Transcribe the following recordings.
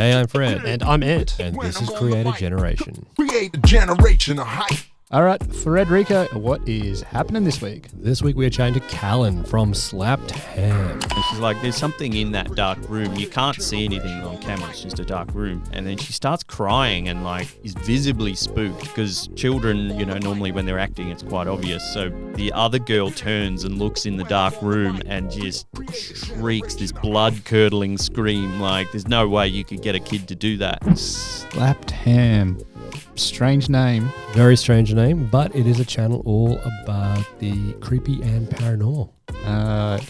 Hey, I'm Fred. And I'm Ant. And this is Creator Generation. Create a generation of hype. All right, Frederica, what is happening this week? This week we are chatting to Callan from Slapped Ham. And she's like, there's something in that dark room. You can't see anything on camera. It's just a dark room. And then she starts crying and like is visibly spooked because children, you know, normally when they're acting, it's quite obvious. So the other girl turns and looks in the dark room and just shrieks this blood-curdling scream. Like there's no way you could get a kid to do that. Slapped Ham. Strange name. Very strange name, but it is a channel all about the creepy and paranormal.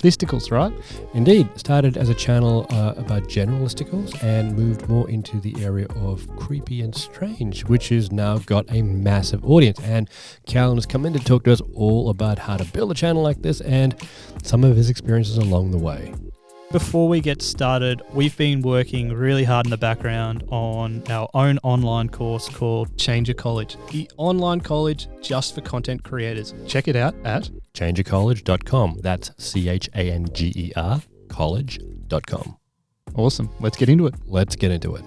Listicles, right? Indeed. Started as a channel about general listicles and moved more into the area of creepy and strange, which has now got a massive audience. And Callan has come in to talk to us all about how to build a channel like this and some of his experiences along the way. Before we get started, we've been working really hard in the background on our own online course called Changer College, the online college just for content creators. Check it out at changercollege.com. That's CHANGER college.com. Awesome. Let's get into it. Let's get into it.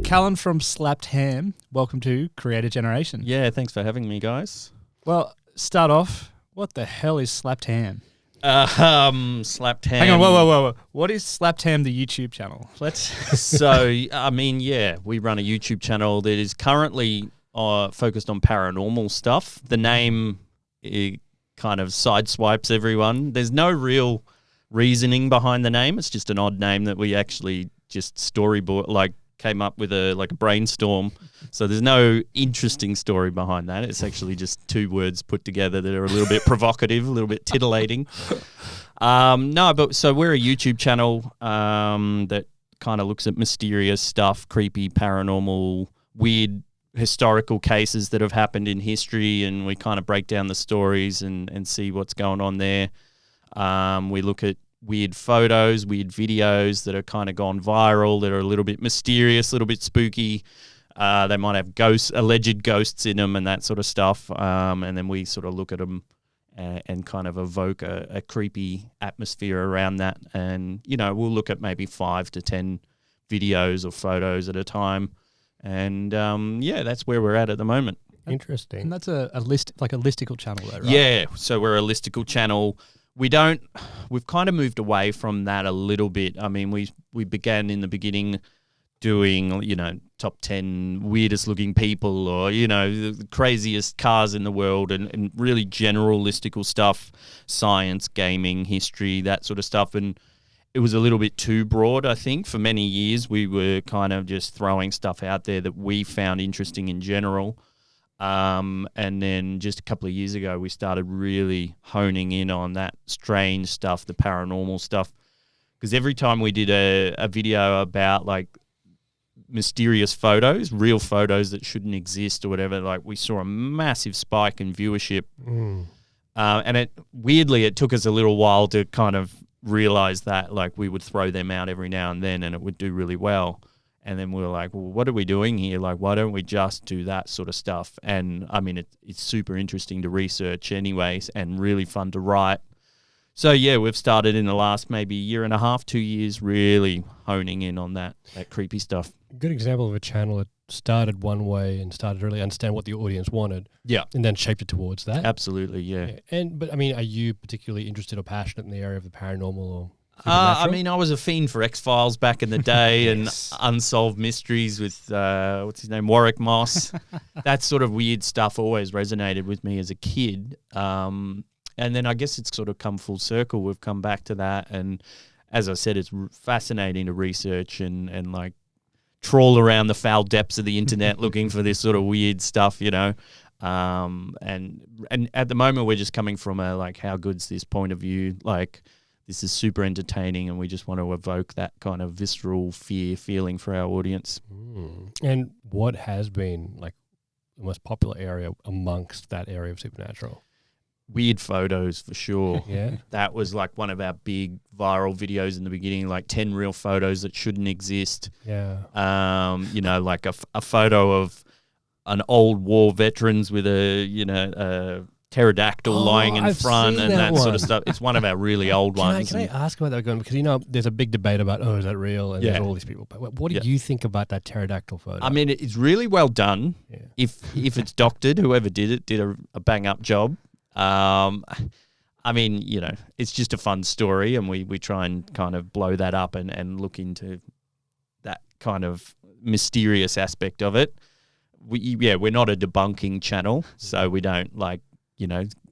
Callan from Slapped Ham. Welcome to Creator Generation. Yeah, thanks for having me, guys. Well, start off. What the hell is Slapped Ham? Slapped Ham. Hang on, whoa. What is Slapped Ham, the YouTube channel? So, I mean, yeah, we run a YouTube channel that is currently focused on paranormal stuff. The name kind of sideswipes everyone. There's no real reasoning behind the name. It's just an odd name that we actually just storyboard, like came up with a brainstorm. So there's no interesting story behind that. It's actually just two words put together that are a little bit provocative, a little bit titillating. So we're a YouTube channel that kind of looks at mysterious stuff, creepy, paranormal, weird historical cases that have happened in history, and we kind of break down the stories and see what's going on there. We look at weird photos, weird videos that are kind of gone viral, that are a little bit mysterious, a little bit spooky. They might have alleged ghosts in them and that sort of stuff. And then we sort of look at them and kind of evoke a creepy atmosphere around that. And, you know, we'll look at maybe 5 to 10 videos or photos at a time. And, that's where we're at the moment. Interesting. And that's a listicle channel though, right? Yeah, so we're a listicle channel. We've kind of moved away from that a little bit. I mean, we began in the beginning doing, you know, top 10 weirdest looking people, or, you know, the craziest cars in the world, and really general listicle stuff, science, gaming, history, that sort of stuff. And it was a little bit too broad, I think. For many years, we were kind of just throwing stuff out there that we found interesting in general. And then just a couple of years ago, we started really honing in on that strange stuff, the paranormal stuff. Because every time we did a video about like mysterious photos, real photos that shouldn't exist or whatever, like we saw a massive spike in viewership. And it took us a little while to kind of realize that, like, we would throw them out every now and then and it would do really well. And then we were like, well, what are we doing here? Like, why don't we just do that sort of stuff? And I mean, it's super interesting to research anyways, and really fun to write. So yeah, we've started in the last maybe year and a half, 2 years, really honing in on that creepy stuff. Good example of a channel that started one way and started to really understand what the audience wanted. Yeah. And then shaped it towards that. Absolutely, yeah. But I mean, are you particularly interested or passionate in the area of the paranormal or I mean, I was a fiend for X-Files back in the day. Yes. And Unsolved Mysteries with, what's his name, Warwick Moss. That sort of weird stuff always resonated with me as a kid. And then I guess it's sort of come full circle. We've come back to that. And as I said, it's fascinating to research and like trawl around the foul depths of the internet looking for this sort of weird stuff, you know. And at the moment, we're just coming from a, like, how good's this point of view? Like, this is super entertaining, and we just want to evoke that kind of visceral fear feeling for our audience. And what has been like the most popular area amongst that area of supernatural? Weird photos, for sure. Yeah. That was like one of our big viral videos in the beginning, like 10 real photos that shouldn't exist. Yeah. You know, like a photo of an old war veterans with a pterodactyl lying in I've front seen and that that sort one. of stuff. It's one of our really old ones. Can I ask about that one? Because, there's a big debate about, is that real? And Yeah. there's all these people. But what do Yeah. you think about that pterodactyl photo? I mean, it's really well done. Yeah. If it's doctored, whoever did it did a bang up job. I mean, it's just a fun story, and we try and kind of blow that up and look into that kind of mysterious aspect of it. We're not a debunking channel, so we don't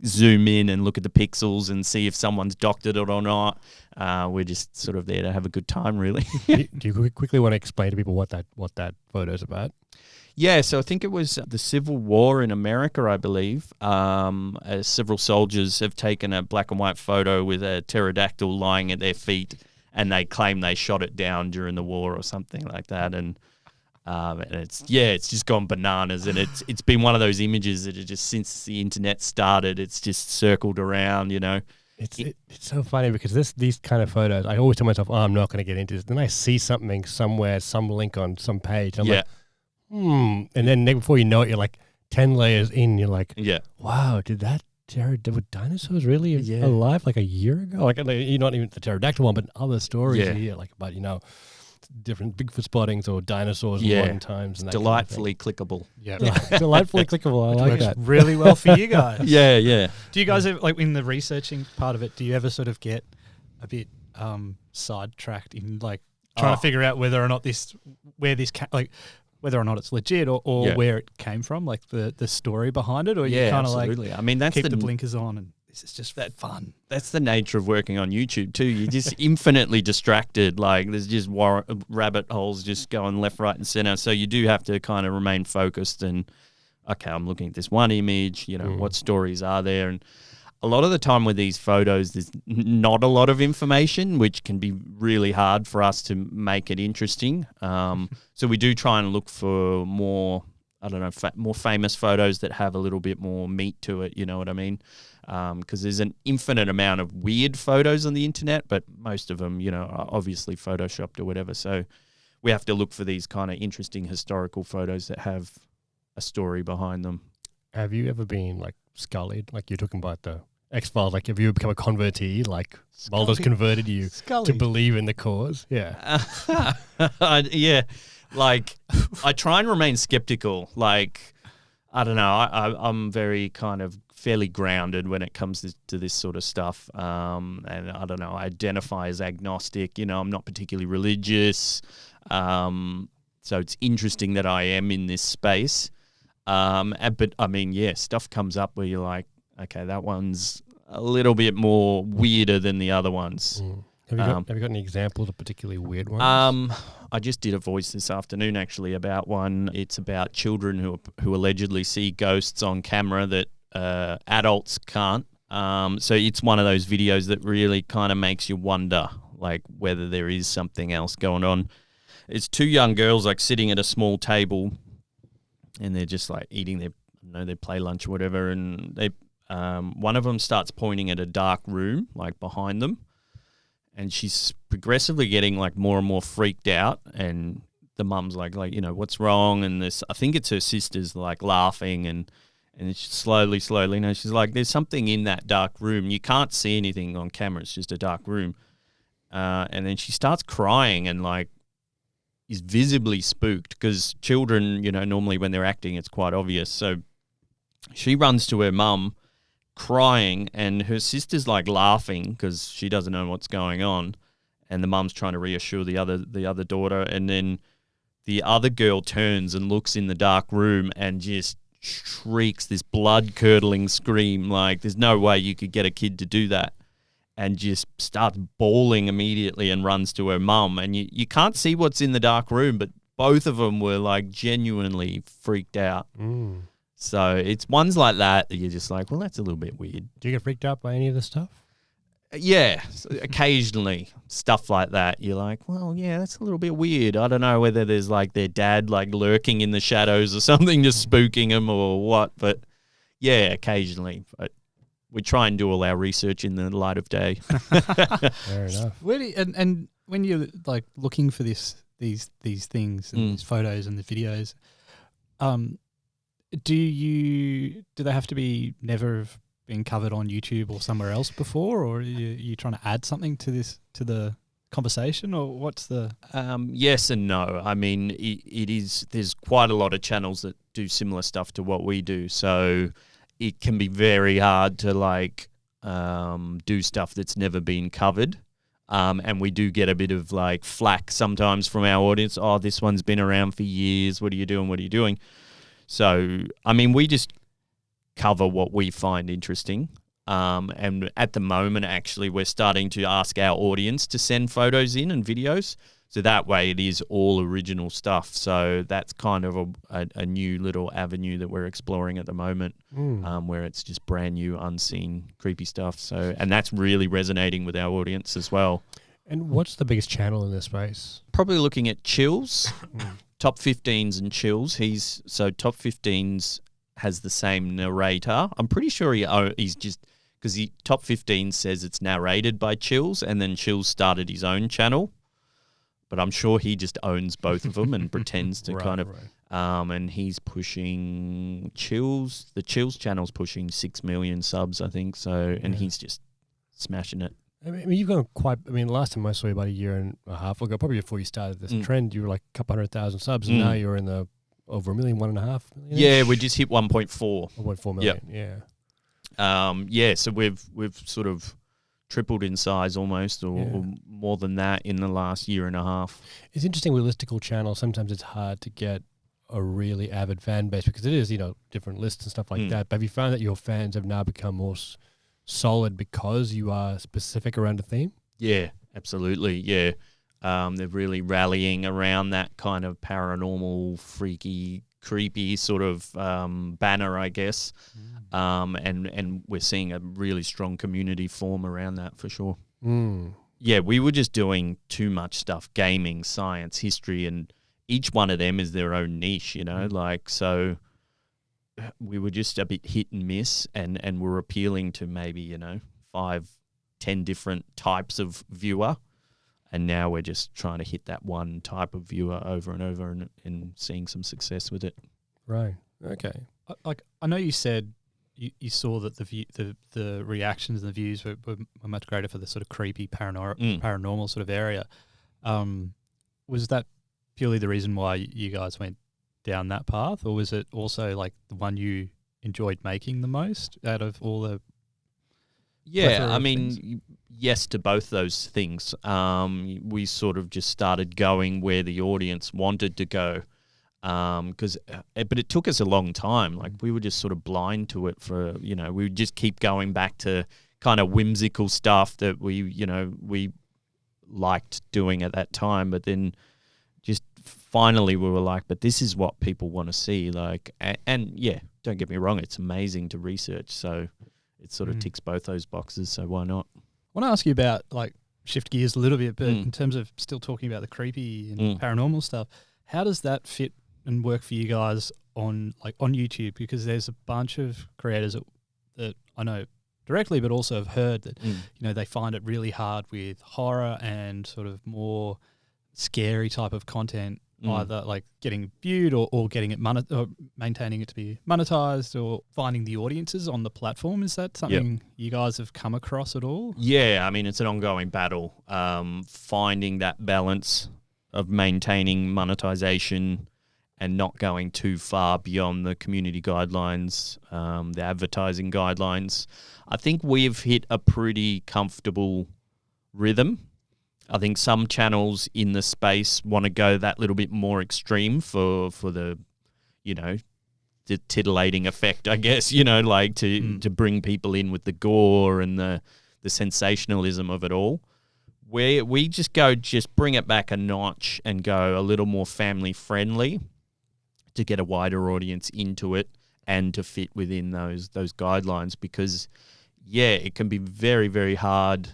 zoom in and look at the pixels and see if someone's doctored it or not. We're just sort of there to have a good time, really. do you quickly want to explain to people what that photo is about? Yeah, so I think it was the Civil War in America, I believe. Several soldiers have taken a black and white photo with a pterodactyl lying at their feet, and they claim they shot it down during the war or something like that. And it's just gone bananas, and it's been one of those images that just since the internet started, it's just circled around. It's so funny because these kind of photos, I always tell myself, I'm not going to get into this. Then I see something somewhere, some link on some page. And I'm like, and then before you know it, you're like 10 layers in. You're like, wow, were dinosaurs really alive like a year ago? Like, you're not even the pterodactyl one, but other stories here, like about different Bigfoot spottings or dinosaurs in modern times. And that delightfully clickable. Yeah. Delightfully clickable. I like Works that. really well for you guys. Yeah. Do you guys ever, like in the researching part of it, do you ever sort of get a bit sidetracked in like trying to figure out whether or not whether or not it's legit or where it came from, like the story behind it, or you kind of like I mean, that's keep the blinkers on and this is just fun. That's the nature of working on YouTube too. You're just infinitely distracted. Like there's just rabbit holes just going left, right, and center. So you do have to kind of remain focused and okay, I'm looking at this one image. What stories are there? And a lot of the time with these photos, there's not a lot of information, which can be really hard for us to make it interesting. So we do try and look for more, more famous photos that have a little bit more meat to it. You know what I mean? Because there's an infinite amount of weird photos on the internet, but most of them, are obviously photoshopped or whatever. So we have to look for these kind of interesting historical photos that have a story behind them. Have you ever been like Scullied? Like you're talking about the X-Files, like have you become a convertee? Like Mulder's converted you to believe in the cause? Yeah. Yeah. Like I try and remain skeptical. Like, I don't know. I'm very kind of fairly grounded when it comes to this sort of stuff. And I don't know, I identify as agnostic. I'm not particularly religious. So it's interesting that I am in this space. But I mean, stuff comes up where you're like, okay, that one's a little bit more weirder than the other ones. Have you got any examples of particularly weird ones? I just did a voice this afternoon actually about one. It's about children who allegedly see ghosts on camera that adults can't. So it's one of those videos that really kind of makes you wonder like whether there is something else going on. It's two young girls like sitting at a small table and they're just like eating their play lunch or whatever, and they one of them starts pointing at a dark room like behind them, and she's progressively getting like more and more freaked out, and the mum's like what's wrong? And I think it's her sister's like laughing, and it's slowly, she's like, there's something in that dark room. You can't see anything on camera. It's just a dark room. And then she starts crying and like is visibly spooked because children, normally when they're acting, it's quite obvious. So she runs to her mum crying, and her sister's like laughing because she doesn't know what's going on. And the mum's trying to reassure the other daughter. And then the other girl turns and looks in the dark room and just shrieks this blood-curdling scream. Like there's no way you could get a kid to do that. And just starts bawling immediately and runs to her mum. And you can't see what's in the dark room, but both of them were like genuinely freaked out. So it's ones like that you're just like, well, that's a little bit weird. Do you get freaked out by any of this stuff? Yeah, occasionally stuff like that. You're like, well, yeah, that's a little bit weird. I don't know whether there's like their dad like lurking in the shadows or something, just spooking them or what. But yeah, occasionally. But we try and do all our research in the light of day. Fair enough. Where do you, and when you're like looking for these things and these photos and the videos, do they have to be never been covered on YouTube or somewhere else before, or are you trying to add something to the conversation, or what's the? Yes and no. I mean, it is. There's quite a lot of channels that do similar stuff to what we do, so it can be very hard to like do stuff that's never been covered. And we do get a bit of like flack sometimes from our audience. Oh, this one's been around for years. What are you doing? What are you doing? So, I mean, we just cover what we find interesting. And at the moment, actually, we're starting to ask our audience to send photos in and videos. So that way it is all original stuff. So that's kind of a new little avenue that we're exploring at the moment, where it's just brand new, unseen, creepy stuff. So, and that's really resonating with our audience as well. And what's the biggest channel in this space? Probably looking at Chills, Top 15s and Chills. Top 15s has the same narrator. I'm pretty sure he's just... because Top 15 says it's narrated by Chills, and then Chills started his own channel. But I'm sure he just owns both of them and pretends to and he's pushing Chills. The Chills channel's pushing 6 million subs, I think. So, and he's just smashing it. I mean, you've gone quite. I mean, last time I saw you about a year and a half ago, probably before you started this trend, you were like a couple 100,000 subs, and now you're in the over 1 million, 1.5 million. Yeah, we just hit 1.4. 1.4 million. Yeah. So we've sort of tripled in size almost, or more than that in the last year and a half. It's interesting with listicle channels. Sometimes it's hard to get a really avid fan base because it is, different lists and stuff like that. But have you found that your fans have now become more solid because you are specific around a theme? Yeah, absolutely. Yeah. They're really rallying around that kind of paranormal, freaky, creepy sort of banner, I guess. And we're seeing a really strong community form around that for sure. Yeah, we were just doing too much stuff, gaming, science, history, and each one of them is their own niche, so we were just a bit hit and miss, and we're appealing to maybe, 5-10 different types of viewer. And now we're just trying to hit that one type of viewer over and over and seeing some success with it. Right. Okay. I know you said you saw that the reactions and the views were much greater for the sort of creepy paranormal sort of area. Was that purely the reason why you guys went down that path, or was it also like the one you enjoyed making the most out of all the? Yeah, I mean, yes to both those things. We sort of just started going where the audience wanted to go. But it took us a long time. Like we were just sort of blind to it we would just keep going back to kind of whimsical stuff that we liked doing at that time. But then just finally we were like, but this is what people want to see. Like, and yeah, don't get me wrong, it's amazing to research. So it sort of ticks both those boxes. So why not? I want to ask you about, like, shift gears a little bit, but in terms of still talking about the creepy and paranormal stuff, how does that fit and work for you guys on YouTube? Because there's a bunch of creators that I know directly, but also have heard that they find it really hard with horror and sort of more scary type of content, either like getting viewed or getting it or maintaining it to be monetized, or finding the audiences on the platform. Is that something you guys have come across at all? Yeah, I mean, it's an ongoing battle, finding that balance of maintaining monetization and not going too far beyond the community guidelines, the advertising guidelines. I think we've hit a pretty comfortable rhythm. I think some channels in the space want to go that little bit more extreme for the, the titillating effect, I guess, like to bring people in with the gore and the sensationalism of it all. Where we just bring it back a notch and go a little more family friendly to get a wider audience into it and to fit within those guidelines, because it can be very, very hard.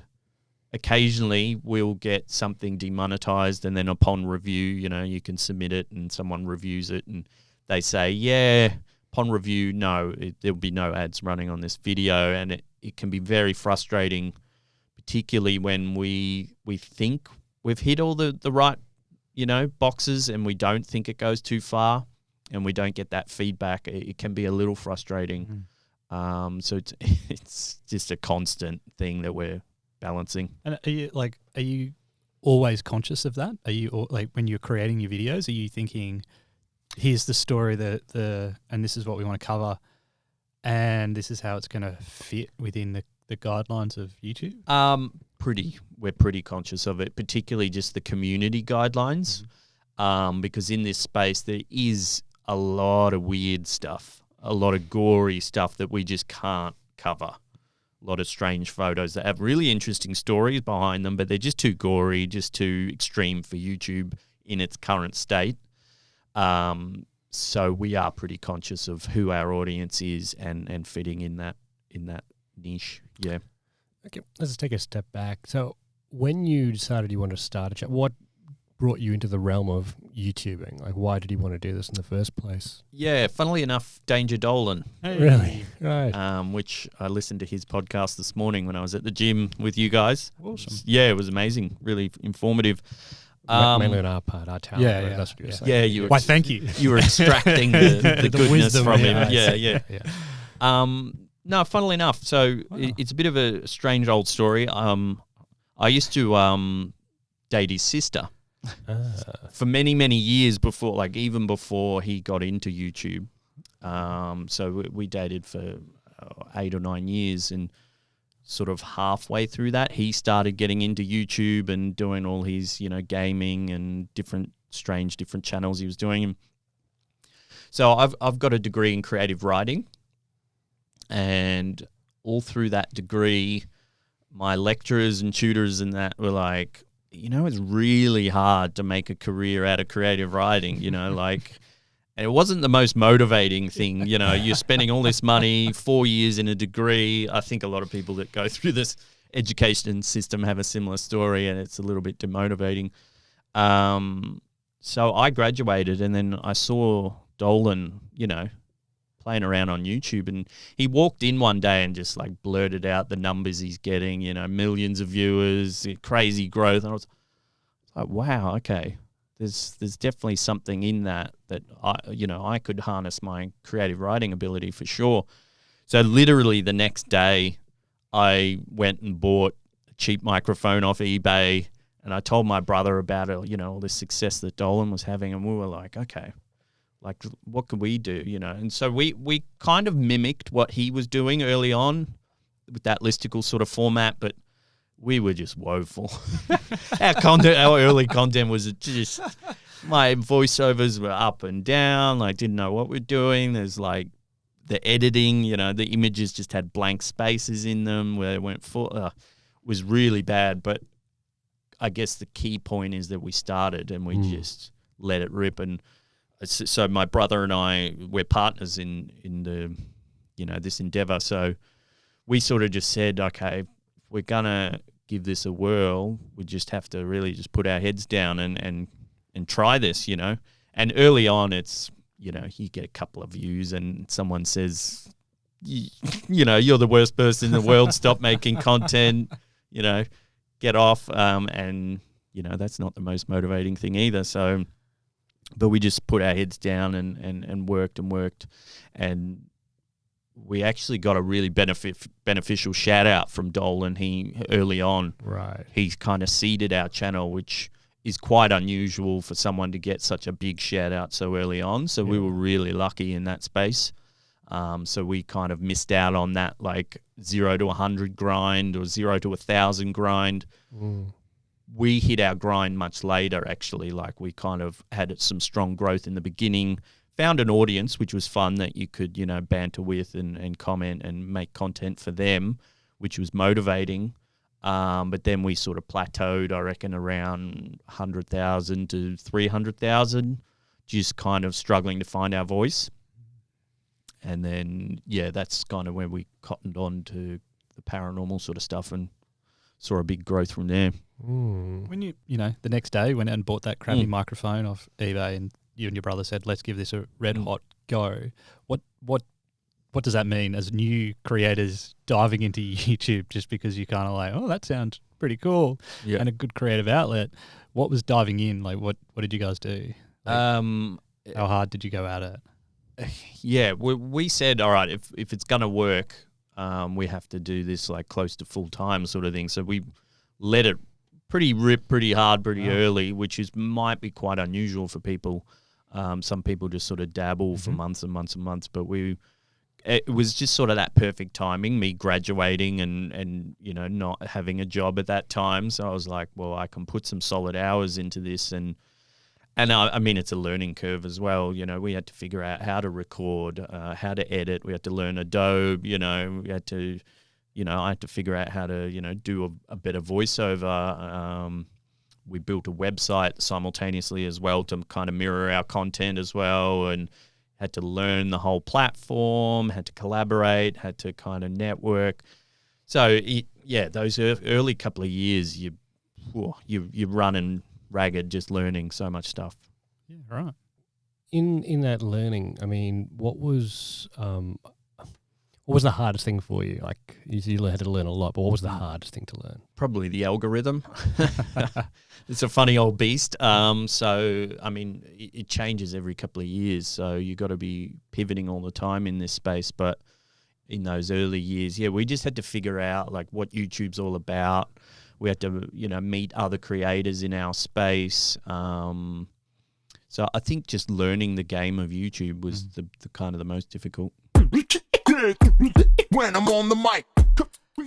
Occasionally we'll get something demonetized, and then upon review, you can submit it and someone reviews it and they say, upon review, no, there'll be no ads running on this video. And it can be very frustrating, particularly when we think we've hit all the right, boxes, and we don't think it goes too far and we don't get that feedback. It can be a little frustrating. So it's it's just a constant thing that we're balancing. And are you always conscious of that? Are you like when you're creating your videos, are you thinking, here's the story and this is what we want to cover, and this is how it's going to fit within the guidelines of YouTube? We're pretty conscious of it, particularly just the community guidelines, because in this space there is a lot of weird stuff, a lot of gory stuff that we just can't cover. A lot of strange photos that have really interesting stories behind them, but they're just too gory, just too extreme for YouTube in its current state. So we are pretty conscious of who our audience is and fitting in that niche. Yeah. Okay, let's take a step back. So when you decided you wanted to start a channel, what brought you into the realm of YouTubing? Like, why did you want to do this in the first place? Yeah, funnily enough, Danger Dolan, Really? Right. which I listened to his podcast this morning when I was at the gym with you guys. Awesome. Yeah, it was amazing, really informative. Mainly on our part, our talent. Yeah, right? yeah, That's what you were yeah. saying. Yeah, you were, Why, thank you. you were extracting the goodness wisdom from in him. your eyes. Yeah. No, funnily enough, so it's a bit of a strange old story. I used to date his sister for many, many years before, like even before he got into YouTube. So we dated for 8 or 9 years, and sort of halfway through that, he started getting into YouTube and doing all his, gaming and different channels he was doing. And so I've got a degree in creative writing, and all through that degree, my lecturers and tutors and that were like, it's really hard to make a career out of creative writing, like, and it wasn't the most motivating thing, you're spending all this money, 4 years in a degree. I think a lot of people that go through this education system have a similar story, and it's a little bit demotivating. So I graduated, and then I saw Dolan, playing around on YouTube, and he walked in one day and just like blurted out the numbers he's getting, millions of viewers, crazy growth. And I was like, wow, okay. There's definitely something in that I could harness my creative writing ability for sure. So literally the next day I went and bought a cheap microphone off eBay, and I told my brother about it, all this success that Dolan was having, and we were like, okay, like, what could we do, And so we kind of mimicked what he was doing early on with that listicle sort of format, but we were just woeful. Our early content was just, my voiceovers were up and down, like didn't know what we're doing. There's like the editing, the images just had blank spaces in them where it went full, was really bad. But I guess the key point is that we started and we just let it rip. And so my brother and I, we're partners in the, this endeavor. So we sort of just said, okay, if we're going to give this a whirl, we just have to really just put our heads down and try this, And early on, it's, you get a couple of views and someone says, you're the worst person in the world, stop making content, get off. And, that's not the most motivating thing either. So, but we just put our heads down and worked, and we actually got a really beneficial shout out from Dolan. Early on, Right. He kind of seeded our channel, which is quite unusual for someone to get such a big shout out so early on. So we were really lucky in that space. So we kind of missed out on that like 0 to 100 grind or 0 to 1,000 grind. We hit our grind much later, actually. Like we kind of had some strong growth in the beginning, found an audience, which was fun, that you could, banter with and comment and make content for them, which was motivating. But then we sort of plateaued, I reckon, around 100,000 to 300,000, just kind of struggling to find our voice. And then, that's kind of where we cottoned on to the paranormal sort of stuff and saw a big growth from there. When you the next day went out and bought that crappy microphone off eBay, and you and your brother said, let's give this a red hot go. What does that mean as new creators diving into YouTube just because you kind of like, oh, that sounds pretty cool and a good creative outlet? What was diving in? Like, what did you guys do? Like, how hard did you go at it? yeah, we said, all right, if it's gonna work, we have to do this like close to full time sort of thing. So we let it rip pretty hard pretty early, which might be quite unusual for people. Some people just sort of dabble for months and months and months, but it was just sort of that perfect timing, me graduating and not having a job at that time. So I was like, well, I can put some solid hours into this. And I mean, it's a learning curve as well. We had to figure out how to record, how to edit. We had to learn Adobe, we had to, I had to figure out how to, do a better voiceover. We built a website simultaneously as well to kind of mirror our content as well, and had to learn the whole platform, had to collaborate, had to kind of network. So, those early couple of years, you're running ragged, just learning so much stuff. Yeah, right. In that learning, I mean, what was the hardest thing for you? Like, you had to learn a lot, but what was the hardest thing to learn? Probably the algorithm. It's a funny old beast. So, I mean, it changes every couple of years. So you got to be pivoting all the time in this space. But in those early years, we just had to figure out like what YouTube's all about. We had to, meet other creators in our space. So I think just learning the game of YouTube was the kind of the most difficult. When I'm on the mic.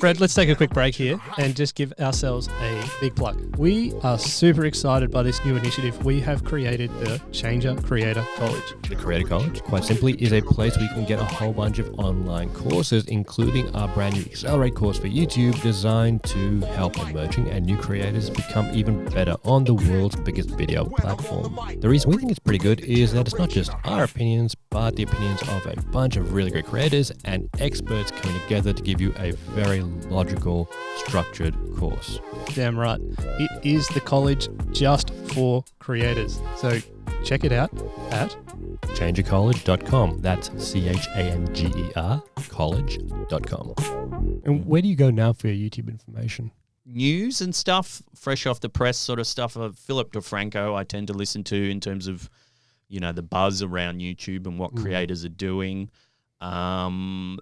Fred, let's take a quick break here and just give ourselves a big plug. We are super excited by this new initiative. We have created the Changer Creator College. The Creator College, quite simply, is a place where you can get a whole bunch of online courses, including our brand new Accelerate course for YouTube, designed to help emerging and new creators become even better on the world's biggest video platform. The reason we think it's pretty good is that it's not just our opinions, but the opinions of a bunch of really great creators and experts coming together to give you a very logical, structured course. Damn right. It is the college just for creators. So check it out at changercollege.com. That's CHANGER college.com. And where do you go now for your YouTube information? News and stuff, fresh off the press sort of stuff. Philip DeFranco I tend to listen to in terms of, the buzz around YouTube and what creators are doing. The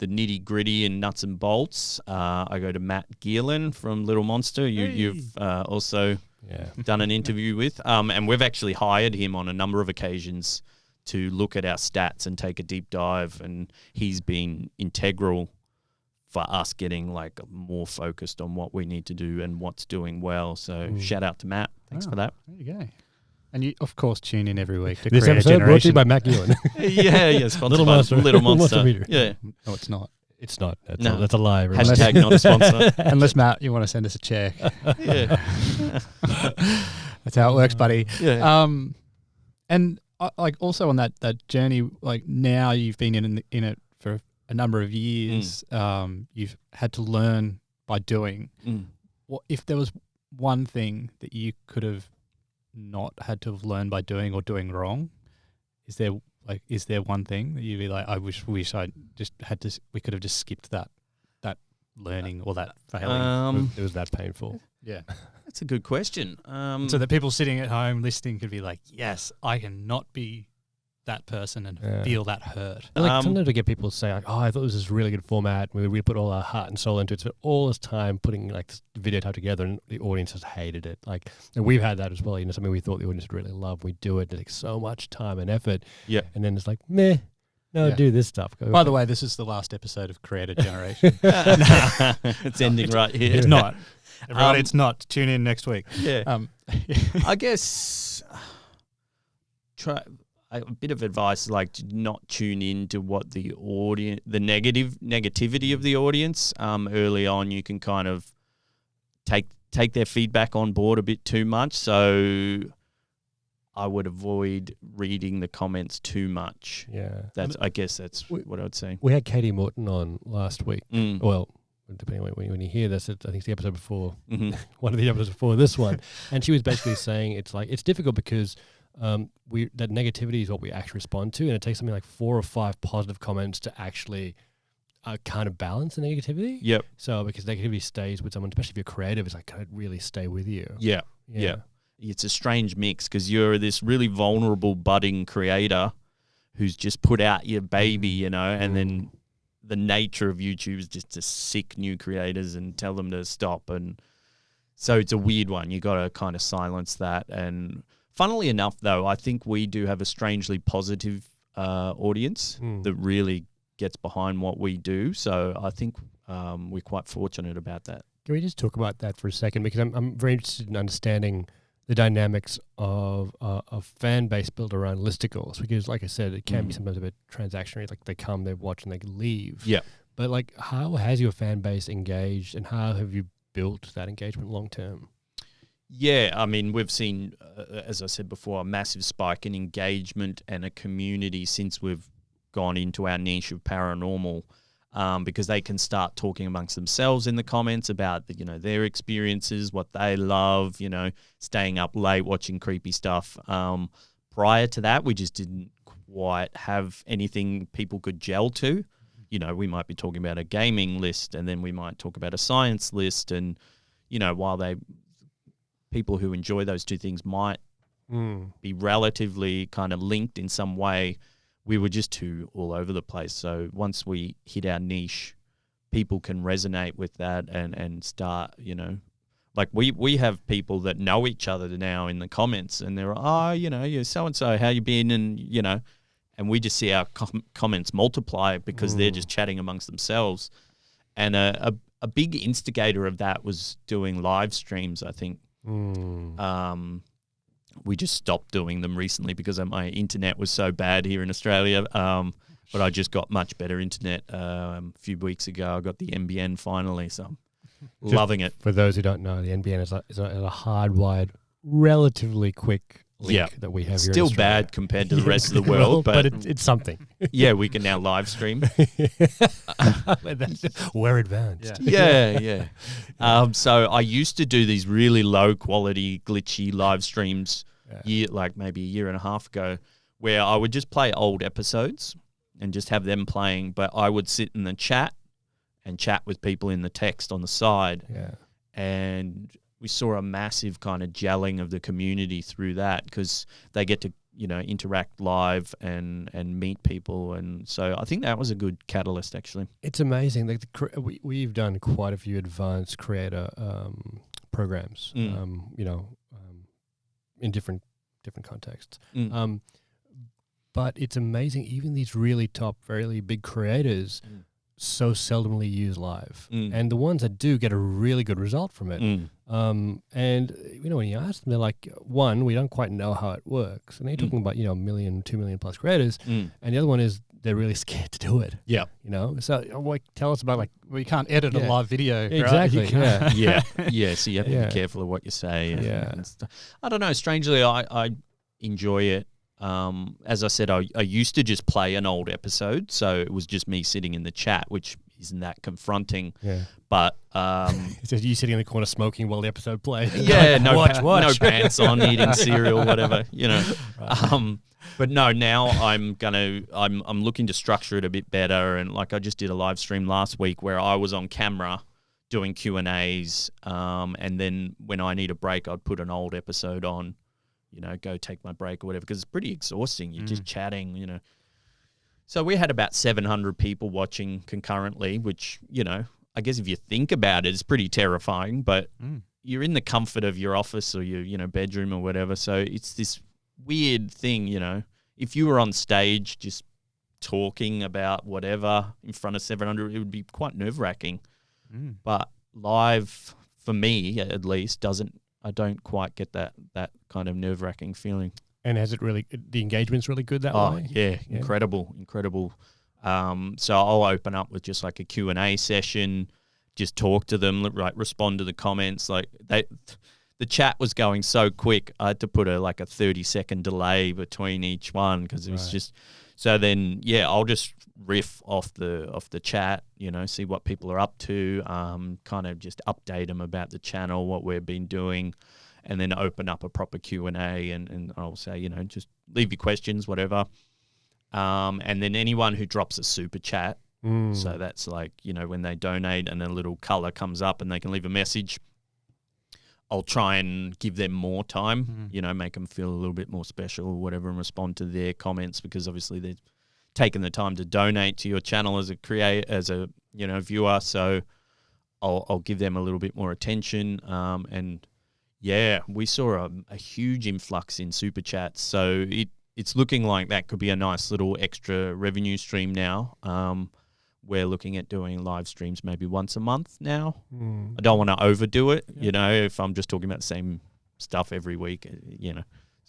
nitty gritty and nuts and bolts. I go to Matt Geerlin from Little Monster. You've also done an interview with, and we've actually hired him on a number of occasions to look at our stats and take a deep dive. And he's been integral for us getting like more focused on what we need to do and what's doing well. So shout out to Matt. Thanks for that. There you go. And you, of course, tune in every week to This Creator episode brought to Generation. you by Matt Geerlin. Yeah, sponsored Little by Monster. Little Monster. Meter. Yeah. No, it's not. It's not. That's, No. that's a lie. everyone. Hashtag not a sponsor. Unless, Matt, you want to send us a check. Yeah. That's how it works, buddy. Yeah. And like also on that journey, like now you've been in it for a number of years. You've had to learn by doing. What if there was one thing that you could have not had to have learned by doing or doing wrong? Is there one thing that you'd be like, I wish I just had to, we could have just skipped that learning or that failing? It was that painful. Yeah. That's a good question. So that people sitting at home listening could be like, yes, I can not be that person and feel that hurt. I like sometimes to get people to say, like, oh, I thought this was a really good format. We put all our heart and soul into it. So all this time putting like this video type together, and the audience has hated it. Like, and we've had that as well. Something we thought the audience would really love. We do it. It takes so much time and effort. Yeah. And then it's like, meh. No, do this stuff. By the way, this is the last episode of Creator Generation. It's ending right here. It's not. Everybody, it's not. Tune in next week. Yeah. I guess try a bit of advice, like to not tune in to what the audience, the negativity of the audience. Early on, you can kind of take their feedback on board a bit too much. So I would avoid reading the comments too much. Yeah. I guess that's what I would say. We had Katie Morton on last week. Well, depending on when you hear this, I think it's the episode before, one of the episodes before this one. And she was basically saying it's difficult because that negativity is what we actually respond to, and it takes something like 4 or 5 positive comments to actually kind of balance the negativity. Yep. So because negativity stays with someone, especially if you're creative, it's like, can it really stay with you? Yeah. It's a strange mix because you're this really vulnerable budding creator who's just put out your baby, you know, and then the nature of YouTube is just to sick new creators and tell them to stop. And so it's a weird one. You got to kind of silence that. And funnily enough, though, I think we do have a strangely positive audience that really gets behind what we do. So I think we're quite fortunate about that. Can we just talk about that for a second? Because I'm very interested in understanding the dynamics of a fan base built around listicles. Because, like I said, it can be sometimes a bit transactionary. Like they come, they watch, and they leave. Yeah. But like, how has your fan base engaged, and how have you built that engagement long term? Yeah, I mean, we've seen, as I said before, a massive spike in engagement and a community since we've gone into our niche of paranormal. Because they can start talking amongst themselves in the comments about their experiences, what they love, staying up late watching creepy stuff. Prior to that, we just didn't quite have anything people could gel to. We might be talking about a gaming list, and then we might talk about a science list, and while people who enjoy those two things might be relatively kind of linked in some way, we were just too all over the place. So once we hit our niche, people can resonate with that and start, like we have people that know each other now in the comments, and they're, you're so-and-so, how you been? And, and we just see our comments multiply because they're just chatting amongst themselves. And a big instigator of that was doing live streams, I think. We just stopped doing them recently because my internet was so bad here in Australia. But I just got much better internet a few weeks ago. I got the NBN finally, so I'm loving it. For those who don't know, the NBN is a hardwired, relatively quick link that we have here in Still Australia. bad compared to the rest of the world, but it's something. Yeah, we can now live stream. We're advanced. Yeah. So I used to do these really low quality, glitchy live streams maybe a year and a half ago, where I would just play old episodes and just have them playing, but I would sit in the chat and chat with people in the text on the side. Yeah. And we saw a massive kind of gelling of the community through that because they get to, interact live and meet people. And so I think that was a good catalyst, actually. It's amazing. Like we've done quite a few advanced creator programs, in different contexts. But it's amazing. Even these really top, very big creators so seldomly use live. And the ones that do get a really good result from it. And, when you ask them, they're like, one, we don't quite know how it works. And they're talking about, 1 million, 2 million plus creators. And the other one is they're really scared to do it. Yeah. So tell us about Well, you can't edit a live video. Exactly. Right? Yeah. Yeah. So you have to be careful of what you say. And stuff. I don't know. Strangely, I enjoy it. As I said, I used to just play an old episode, so it was just me sitting in the chat, which isn't that confronting. Yeah. But so you sitting in the corner smoking while the episode plays. Yeah, no watch. no pants on, eating cereal, whatever, Right. But no, now I'm looking to structure it a bit better, and like I just did a live stream last week where I was on camera doing Q&As, and then when I need a break, I'd put an old episode on. Go take my break or whatever, because it's pretty exhausting. You're just chatting, So we had about 700 people watching concurrently, which, I guess if you think about it, it's pretty terrifying, but you're in the comfort of your office or your, bedroom or whatever. So it's this weird thing, if you were on stage just talking about whatever in front of 700, it would be quite nerve-wracking. But live, for me at least, I don't quite get that kind of nerve-wracking feeling. And has it really, the engagement's really good that way? Yeah, incredible. So I'll open up with just like a Q&A session, just talk to them, respond to the comments. Like the chat was going so quick, I had to put a 30-second delay between each one because it was just. So then, I'll just riff off the chat, see what people are up to, kind of just update them about the channel, what we've been doing, and then open up a proper Q&A, and I'll say, just leave your questions, whatever. And then anyone who drops a super chat, so that's like, when they donate and a little color comes up and they can leave a message, I'll try and give them more time, you know, make them feel a little bit more special or whatever, and respond to their comments, because obviously they've taken the time to donate to your channel as a you know, viewer. So I'll give them a little bit more attention. And yeah, we saw a huge influx in super chats. So it's looking like that could be a nice little extra revenue stream now. We're looking at doing live streams maybe once a month now. I don't want to overdo it, you know, if I'm just talking about the same stuff every week, you know.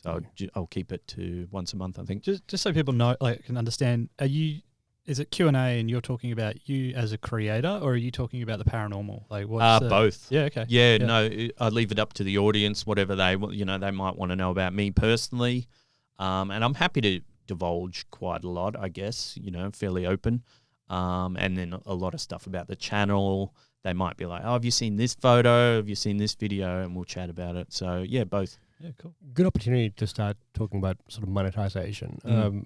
So I'll keep it to once a month, I think. Just so people know, like, can understand, is it Q&A and you're talking about you as a creator, or are you talking about the paranormal? Like, what's both. Yeah, okay. Yeah, no, I leave it up to the audience, whatever they might want to know about me personally. And I'm happy to divulge quite a lot, I guess, you know, fairly open. And then a lot of stuff about the channel. They might be like, oh, have you seen this photo? Have you seen this video? And we'll chat about it. So, yeah, both. Yeah, cool. Good opportunity to start talking about sort of monetization.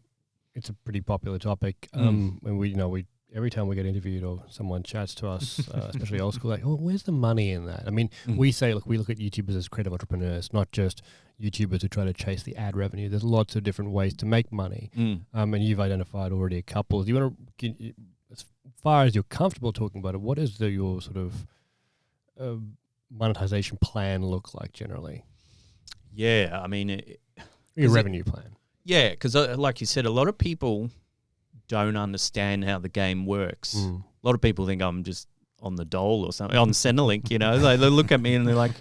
It's a pretty popular topic. When we every time we get interviewed or someone chats to us, especially old school, like, oh, where's the money in that? I mean, we say, look, we look at YouTubers as creative entrepreneurs, not just YouTubers who try to chase the ad revenue. There's lots of different ways to make money. And you've identified already a couple. Do you want to, as far as you're comfortable talking about it, what is your sort of monetization plan look like generally? Yeah, I mean... Your revenue plan. Yeah, because like you said, a lot of people don't understand how the game works. A lot of people think I'm just on the dole or something, on Centrelink, you know. They look at me and they're like,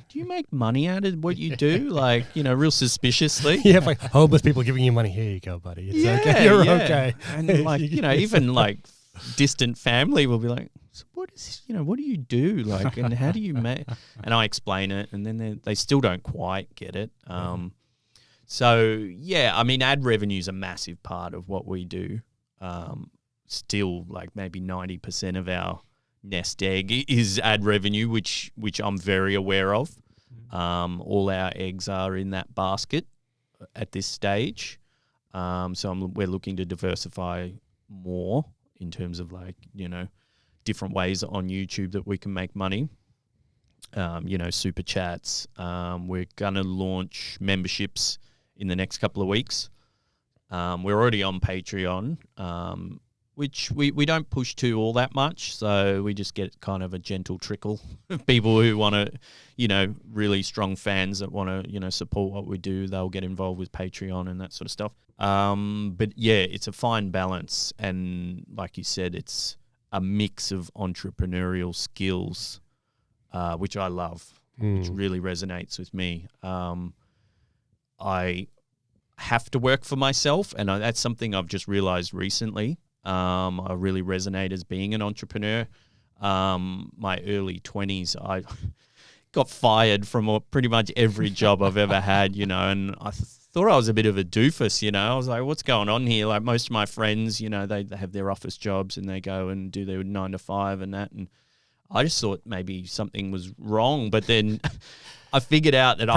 do you make money out of what you do? Like, you know, real suspiciously. Yeah, like homeless people giving you money. Here you go, buddy. It's okay. You're okay. And like, you know, even like distant family will be like, so what do you do? Like, and how do you make? And I explain it, and then they still don't quite get it. So yeah, I mean, ad revenue is a massive part of what we do. Still, like maybe 90% of our nest egg is ad revenue, which I'm very aware of. All our eggs are in that basket at this stage. So we're looking to diversify more in terms of, like, you know, different ways on YouTube that we can make money. You know, super chats. We're gonna launch memberships in the next couple of weeks. We're already on Patreon, which we don't push to all that much. So we just get kind of a gentle trickle of people who want to, you know, really strong fans that want to, you know, support what we do. They'll get involved with Patreon and that sort of stuff. But yeah, it's a fine balance. And like you said, it's a mix of entrepreneurial skills, which I love, which really resonates with me. I have to work for myself, and that's something I've just realized recently. I really resonate as being an entrepreneur. My early 20s, I got fired from pretty much every job I've ever had, you know, and I thought I was a bit of a doofus, you know. I was like, what's going on here? Like, most of my friends, you know, they have their office jobs and they go and do their 9 to 5 and that, and I just thought maybe something was wrong, but then I figured out that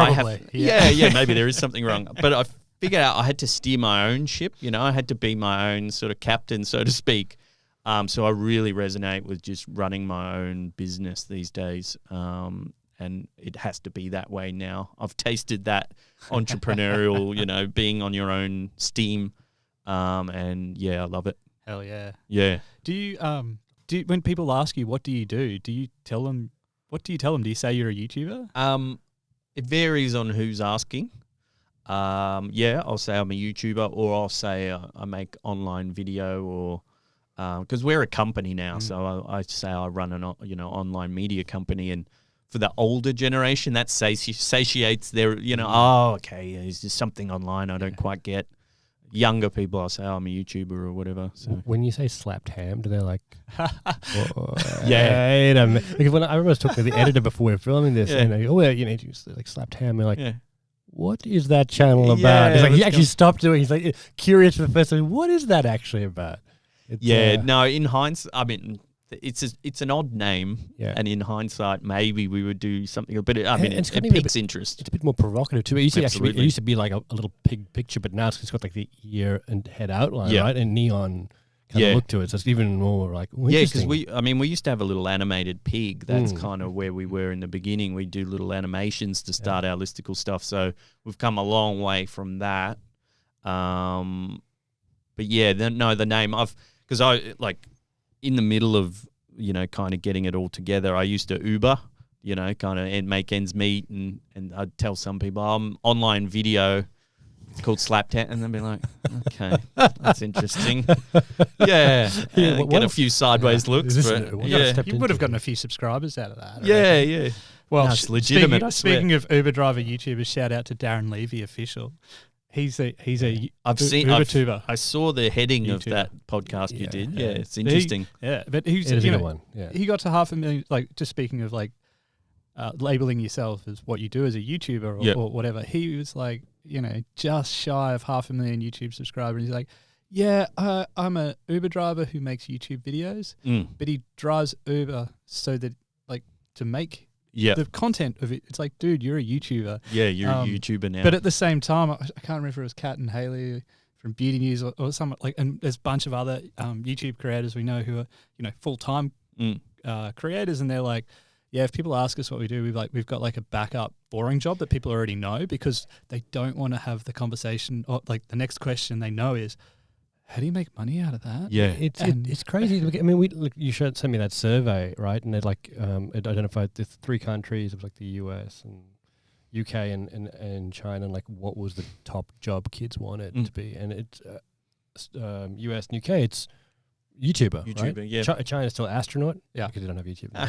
maybe there is something wrong. But I figured out I had to steer my own ship, you know. I had to be my own sort of captain, so to speak. So I really resonate with just running my own business these days. And it has to be that way now. I've tasted that entrepreneurial, you know, being on your own steam. And yeah, I love it. Hell yeah. Yeah. Do you when people ask you, what do you do? Do you tell them, what do you tell them? Do you say you're a YouTuber? It varies on who's asking. Yeah, I'll say I'm a YouTuber, or I'll say I make online video, or because we're a company now, so I say I run an online media company, and for the older generation, that satiates their, you know, oh, okay, is there something online I don't quite get? Younger people, I'll say, oh, I'm a YouTuber or whatever. So when you say slapped ham, do they like? Yeah. Wait a minute. Because when I remember I was talking to the editor before we were filming this, and they go, oh, you know, like slapped ham. They're like, what is that channel about? It's like he actually stopped doing. He's like curious for the first time. What is that actually about? No. In hindsight, I mean, it's an odd name, and in hindsight, maybe we would do something. But it piques interest. It's a bit more provocative too. It used to be like a little pig picture, but now it's got like the ear and head outline, right? And neon kind Yeah. of look to it. So it's even more like, oh, Yeah, because interesting. we used to have a little animated pig. That's kind of where we were in the beginning. We do little animations to start our listicle stuff. So we've come a long way from that. But yeah, the name because I like in the middle of kind of getting it all together. I used to Uber, kind of and make ends meet, and I'd tell some people I'm online video. It's called Slaptat, and they'd be like, "Okay, that's interesting." Yeah, get a few sideways looks, but You would have gotten a few subscribers out of that. I yeah, reckon. yeah. Well, No, it's legitimate. I swear. Speaking of Uber driver YouTubers, shout out to Darren Levy official. He's a I've seen Uber tuber. I saw the heading of YouTuber. that podcast you Yeah. did. Yeah, it's interesting. But he's It is a good one. Yeah. he got to 500,000. Like, just speaking of like labeling yourself as what you do as a YouTuber or whatever, he was like, just shy of 500,000 YouTube subscribers. He's like, yeah, I'm a Uber driver who makes YouTube videos, but he drives Uber so that to make the content of it. It's like, dude, you're a YouTuber. Yeah, you're a YouTuber now. But at the same time, I can't remember if it was Kat and Haley from Beauty News or some and there's a bunch of other YouTube creators we know who are full time creators, and they're like, yeah, if people ask us what we do, we've got like a backup boring job that people already know, because they don't want to have the conversation. Or like the next question they know is, how do you make money out of that? yeah, It's crazy. I mean, you sent me that survey, right? And it it identified the 3 countries. It was like the US and UK and China, and like what was the top job kids wanted to be. And it's US and UK, it's YouTuber, right? yeah. China's still astronaut, because they don't have YouTube now,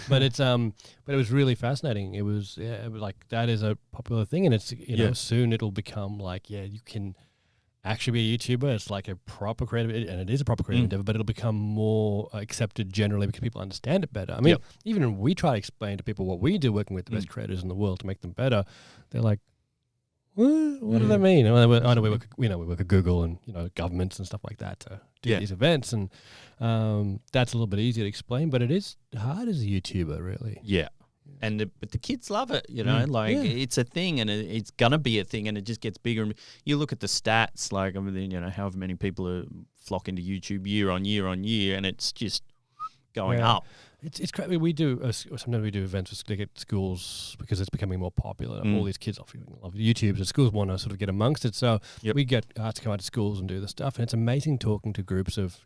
but it's but it was really fascinating. It was like that is a popular thing, and it's soon it'll become like you can actually be a YouTuber. It's like a proper creative, and it is a proper creative endeavor, but it'll become more accepted generally because people understand it better. I mean, even when we try to explain to people what we do, working with the best creators in the world to make them better, they're like, what does that mean? I know we work at Google and governments and stuff like that to do these events, and that's a little bit easier to explain, but it is hard as a YouTuber, really. Yeah. But the kids love it, it's a thing, and it's gonna be a thing, and it just gets bigger. And you look at the stats, like however many people are flocking to YouTube year on year on year, and it's just going up. It's crazy. We do sometimes we do events at schools because it's becoming more popular. All these kids love YouTube, so schools want to sort of get amongst it. So we get asked to come out to schools and do the stuff, and it's amazing talking to groups of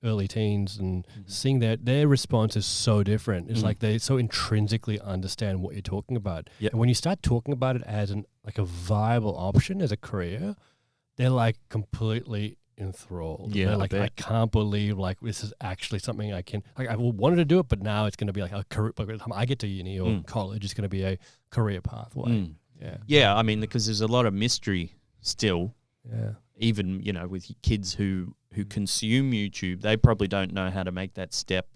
early teens and seeing their response is so different. It's like they so intrinsically understand what you're talking about. And when you start talking about it as a viable option as a career, they're like completely enthralled. Yeah, they're like, I can't believe this is actually something I can I wanted to do it, but now it's going to be like a career. By the time I get to uni or college, it's going to be a career pathway. Yeah. I mean, because there's a lot of mystery still. Yeah. Even with kids who consume YouTube, they probably don't know how to make that step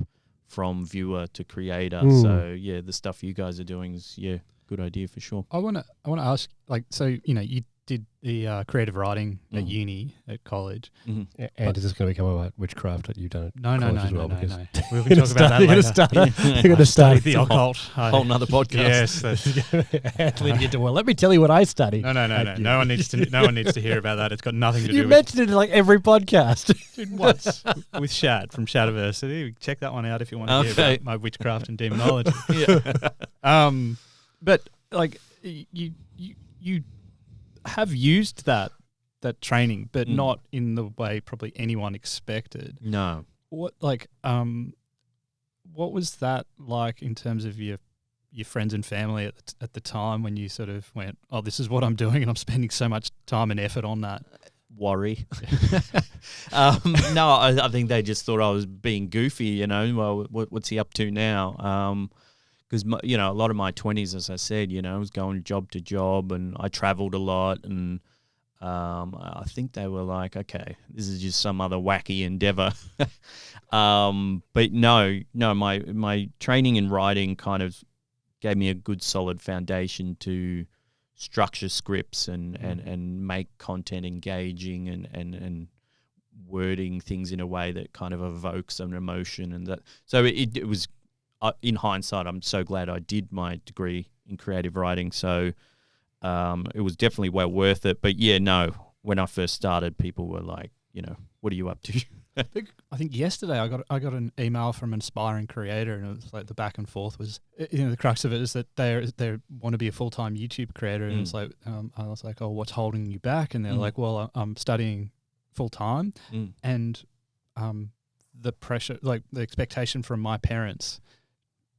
from viewer to creator. So the stuff you guys are doing is good idea for sure. I want to ask, you did the creative writing at uni at college. And is this going to become about witchcraft that you've done at No. college as well? No. Because We'll talk about that later. You're going to start The occult. Whole nother podcast. Yes. Let me tell you what I study. No. No one needs to hear about that. It's got nothing to do You with mentioned it in like every podcast. once with Shad from Shadiversity. Check that one out if you want to hear about my witchcraft and demonology. But like you have used that training, but not in the way probably anyone expected. No. What was that like in terms of your friends and family at the time when you sort of went, oh, this is what I'm doing and I'm spending so much time and effort on that? Worry. No, I think they just thought I was being goofy, well, what's he up to now? Because, a lot of my 20s, as I said, I was going job to job and I traveled a lot, and I think they were like, okay, this is just some other wacky endeavor. But no, my training in writing kind of gave me a good solid foundation to structure scripts and make content engaging and wording things in a way that kind of evokes an emotion, and that. So it was. In hindsight, I'm so glad I did my degree in creative writing. So it was definitely well worth it. But when I first started, people were like, what are you up to? I think yesterday I got an email from an aspiring creator, and it was like the back and forth was, the crux of it is that they want to be a full-time YouTube creator, and it's like I was like, oh, what's holding you back? And they're like, well, I'm studying full-time, and the pressure, like the expectation from my parents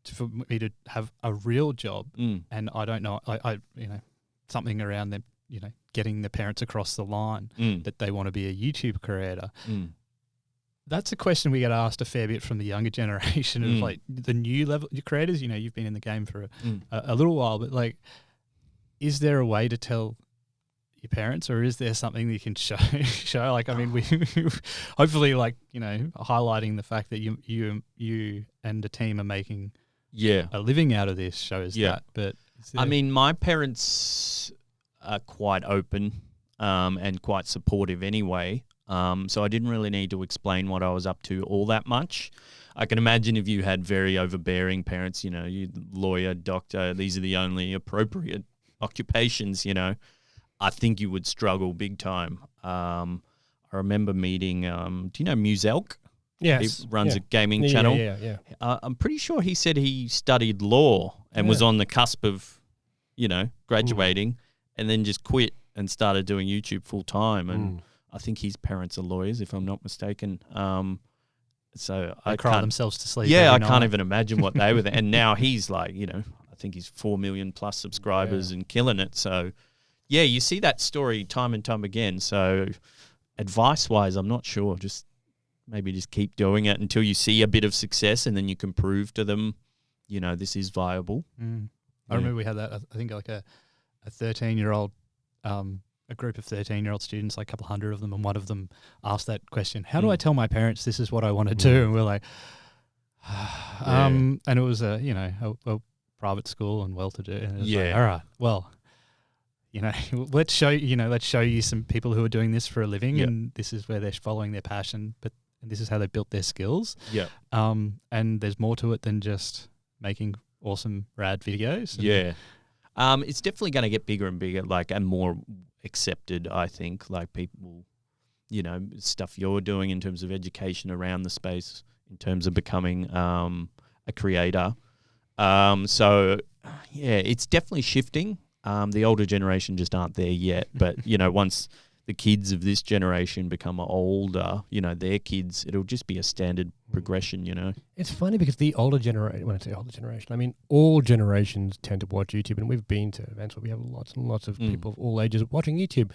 for me to have a real job, and I don't know, I something around them, getting the parents across the line that they want to be a YouTube creator. That's a question we get asked a fair bit from the younger generation of like the new level creators. You've been in the game for a little while, but like, is there a way to tell your parents, or is there something that you can show? Like, I mean, we hopefully, like, highlighting the fact that you and the team are making a living out of this shows that. But I mean, my parents are quite open and quite supportive anyway. So I didn't really need to explain what I was up to all that much. I can imagine if you had very overbearing parents, you lawyer, doctor, these are the only appropriate occupations, I think you would struggle big time. I remember meeting, do you know Muselk? Yes. He runs a gaming channel. Yeah. I'm pretty sure he said he studied law and was on the cusp of, graduating and then just quit and started doing YouTube full time. And I think his parents are lawyers, if I'm not mistaken. So they cry themselves to sleep. Yeah, I can't even imagine what they were. And now he's like, I think he's 4 million plus subscribers and killing it. So, yeah, you see that story time and time again. So, advice-wise, I'm not sure. Maybe just keep doing it until you see a bit of success, and then you can prove to them, this is viable. I remember we had that. I think like a 13-year-old, a group of 13-year-old students, like a couple hundred of them, and one of them asked that question: "How do I tell my parents this is what I want to do?" And we're like, and it was a private school and well-to-do. And it was like, all right, well, let's show you some people who are doing this for a living, and this is where they're following their passion, but this is how they built their skills. Yeah. And there's more to it than just making awesome rad videos. It's definitely going to get bigger and bigger, and more accepted, I think. Like, people, stuff you're doing in terms of education around the space, in terms of becoming a creator. So, it's definitely shifting. The older generation just aren't there yet. But, once the kids of this generation become older, their kids, it'll just be a standard progression, It's funny because the older generation, when I say older generation, I mean all generations tend to watch YouTube, and we've been to events where we have lots and lots of people of all ages watching YouTube.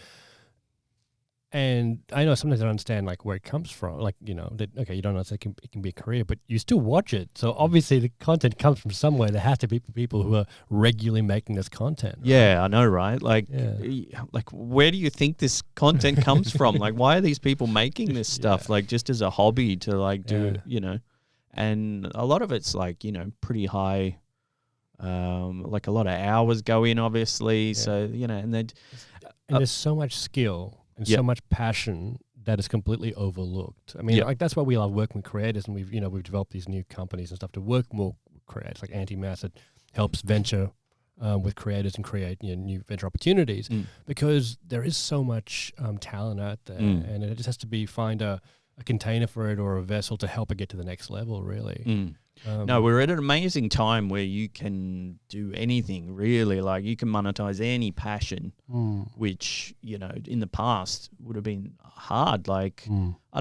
And I know sometimes I don't understand where it comes from. That, okay, you don't know, it can be a career, but you still watch it. So obviously the content comes from somewhere. There has to be people who are regularly making this content. Right? Yeah, I know, right? Where do you think this content comes from? Why are these people making this stuff? Just as a hobby to do, And a lot of it's pretty high. A lot of hours go in, obviously. Yeah. So, and then there's so much skill and so much passion that is completely overlooked. I mean, that's why we love working with creators, and we've developed these new companies and stuff to work more with creators, like Anti-Mass, that helps venture with creators and create new venture opportunities, because there is so much talent out there, and it just has to be find a container for it or a vessel to help it get to the next level, really. No, we're at an amazing time where you can do anything, really. You can monetize any passion, which, in the past would have been hard. I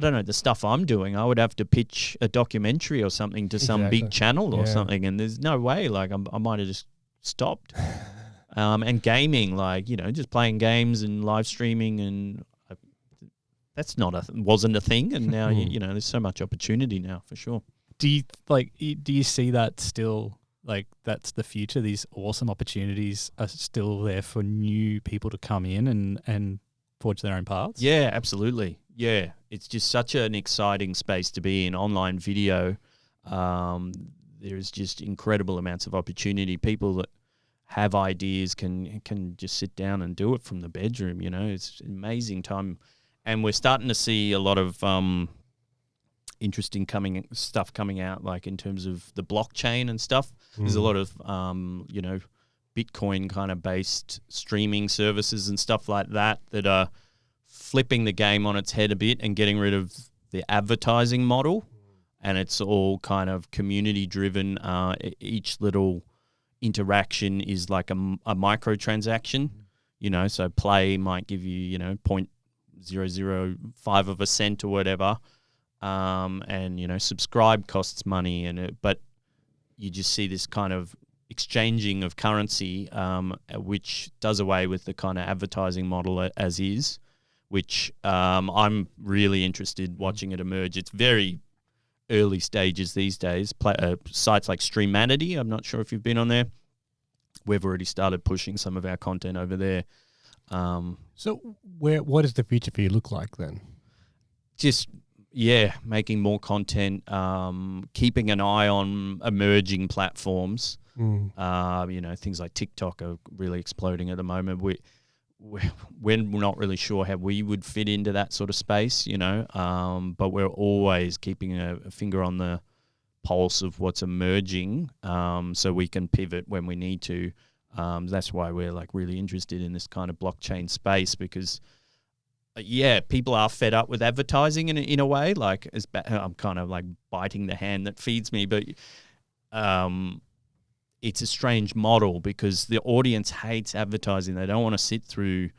don't know, the stuff I'm doing, I would have to pitch a documentary or something to some big channel or something, and there's no way. I might have just stopped. And gaming, just playing games and live streaming, and that's wasn't a thing, and now, there's so much opportunity now, for sure. Do you see that still, that's the future? These awesome opportunities are still there for new people to come in and forge their own paths? Yeah, absolutely. Yeah, it's just such an exciting space to be in, online video. There's just incredible amounts of opportunity. People that have ideas can just sit down and do it from the bedroom, It's an amazing time. And we're starting to see a lot of interesting stuff coming out, in terms of the blockchain and stuff. There's a lot of Bitcoin kind of based streaming services and stuff like that are flipping the game on its head a bit and getting rid of the advertising model, and it's all kind of community driven. Each little interaction is like a microtransaction, so play might give you, 0.005 of a cent or whatever. And, subscribe costs money, but you just see this kind of exchanging of currency, which does away with the kind of advertising model as is, which I'm really interested watching it emerge. It's very early stages these days. Sites like Streamanity, I'm not sure if you've been on there. We've already started pushing some of our content over there. So what does the future for you look like then? Just, making more content, keeping an eye on emerging platforms. Things like TikTok are really exploding at the moment. We're not really sure how we would fit into that sort of space, but we're always keeping a finger on the pulse of what's emerging, so we can pivot when we need to. That's why we're like really interested in this kind of blockchain space, because people are fed up with advertising in a way. Like I'm kind of like biting the hand that feeds me, but it's a strange model because the audience hates advertising. They don't want to sit through,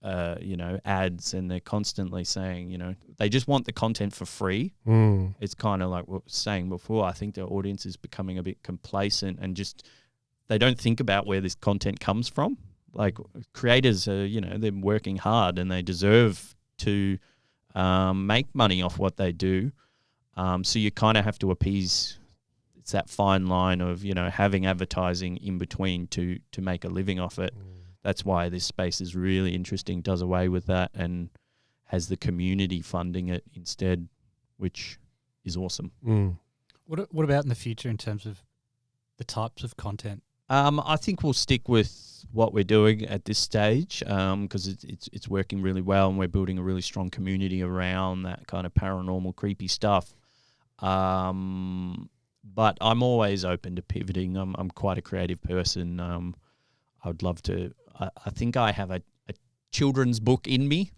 ads, and they're constantly saying, they just want the content for free. It's kind of like what I was saying before. I think the audience is becoming a bit complacent and just they don't think about where this content comes from. Like creators are, they're working hard and they deserve to make money off what they do. So you kind of have to appease. It's that fine line of, having advertising in between to make a living off it. That's why this space is really interesting, does away with that and has the community funding it instead, which is awesome. What about in the future in terms of the types of content? I think we'll stick with what we're doing at this stage because it's working really well and we're building a really strong community around that kind of paranormal, creepy stuff. But I'm always open to pivoting. I'm quite a creative person. I would love to. I think I have a children's book in me,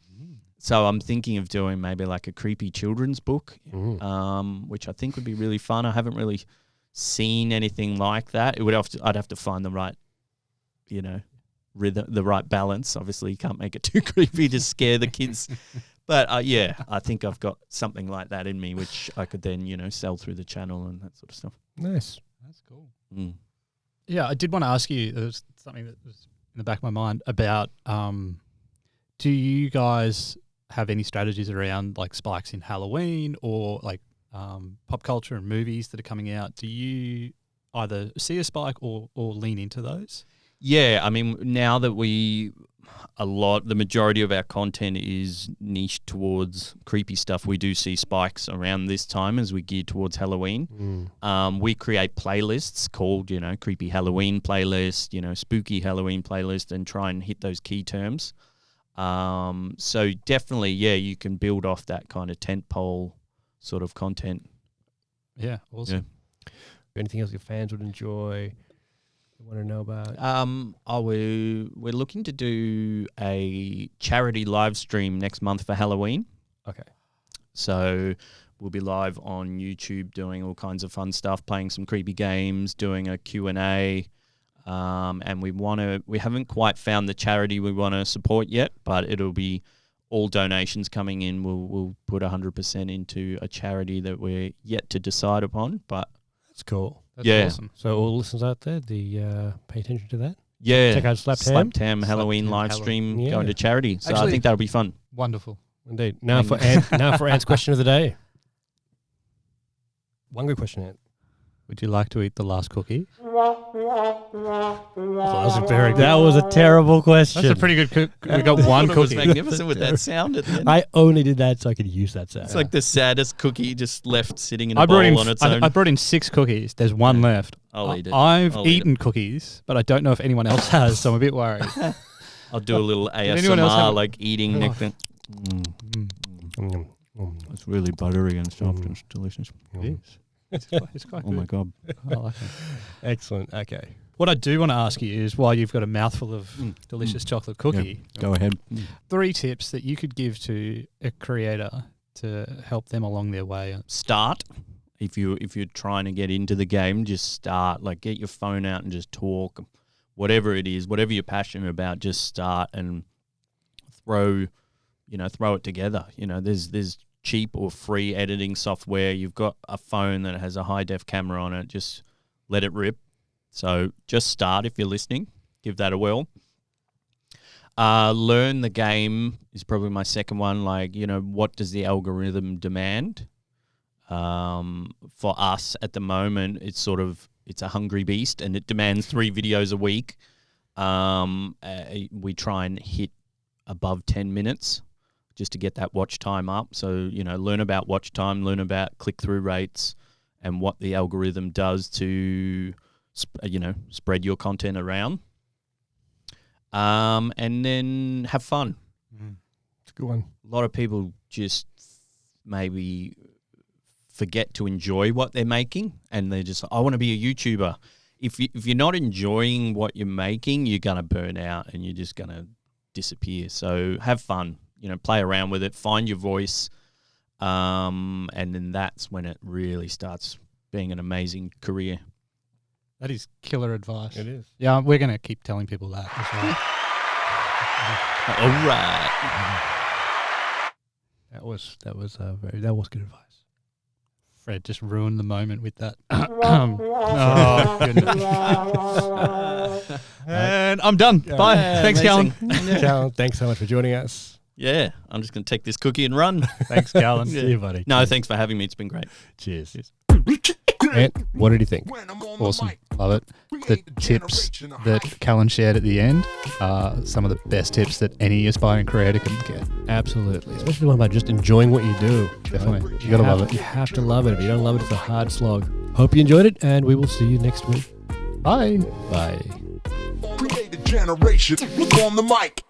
so I'm thinking of doing maybe like a creepy children's book, which I think would be really fun. I haven't really seen anything like that. I'd have to find the right, rhythm, the right balance. Obviously, you can't make it too creepy to scare the kids. But I think I've got something like that in me, which I could then, sell through the channel and that sort of stuff. Nice. That's cool. Yeah, I did want to ask you, there was something that was in the back of my mind about, do you guys have any strategies around like spikes in Halloween or like pop culture and movies that are coming out? Do you either see a spike or lean into those? Yeah, I mean, now that the majority of our content is niched towards creepy stuff, we do see spikes around this time as we gear towards Halloween. We create playlists called, Creepy Halloween playlist, Spooky Halloween playlist, and try and hit those key terms. So definitely, you can build off that kind of tentpole sort of content. Yeah, awesome. Yeah. Anything else your fans would enjoy? Want to know about? We're looking to do a charity live stream next month for Halloween. Okay. So we'll be live on YouTube doing all kinds of fun stuff, playing some creepy games, doing a Q&A. And we haven't quite found the charity we want to support yet, but it'll be all donations coming in. We'll put 100% into a charity that we're yet to decide upon, but that's cool. That's awesome. So all listeners out there, pay attention to that. Yeah. Check out Slapped Ham Halloween live stream going to charity. So actually, I think that'll be fun. Wonderful. Indeed. Now for Ant's question of the day. One good question, Ant. Would you like to eat the last cookie? That was a terrible question. That's a pretty good cook. We got one It cookie. was magnificent with that sound at the end. I only did that so I could use that sound. It's like the saddest cookie just left sitting in a bowl on its own. I brought in 6 cookies. There's one left. I'll eat it. I've eaten cookies, but I don't know if anyone else has, so I'm a bit worried. I'll do a little anyone else have ASMR, like eating nectar. It's really buttery and soft and it's delicious. It is. It's quite Oh my God. I like it. Excellent. Okay. What I do want to ask you is, while you've got a mouthful of delicious chocolate cookie, Go ahead. 3 tips that you could give to a creator to help them along their way? Start. If you're trying to get into the game, just start. Like, get your phone out and just talk. Whatever it is, whatever you're passionate about, just start and throw it together. There's cheap or free editing software. You've got a phone that has a high def camera on it. Just let it rip. So just start if you're listening. Give that a whirl. Learn the game is probably my second one. Like, what does the algorithm demand? For us at the moment, it's a hungry beast, and it demands 3 videos a week. We try and hit above 10 minutes just to get that watch time up. So, learn about watch time, learn about click-through rates and what the algorithm does to, spread your content around. And then have fun. It's a good one. A lot of people just maybe forget to enjoy what they're making, and they're just, I want to be a YouTuber. If you're not enjoying what you're making, you're going to burn out and you're just going to disappear. So have fun, play around with it, find your voice, and then that's when it really starts being an amazing career. That is killer advice. It is. Yeah, we're going to keep telling people that as well. All right. That was good advice. Fred just ruined the moment with that. Oh, goodness. And I'm done. Bye. Thanks, amazing. Callan. Callan, thanks so much for joining us. Yeah, I'm just going to take this cookie and run. Thanks, Callan. See you, buddy. No, thanks for having me. It's been great. Cheers. Ant, what did you think? Awesome. Love it. The tips that Callan shared at the end are some of the best tips that any aspiring creator can get. Absolutely. Especially the one about just enjoying what you do. Definitely. You gotta love it. You have to love it. If you don't love it, it's a hard slog. Hope you enjoyed it, and we will see you next week. Bye. Bye. Create a generation on the mic.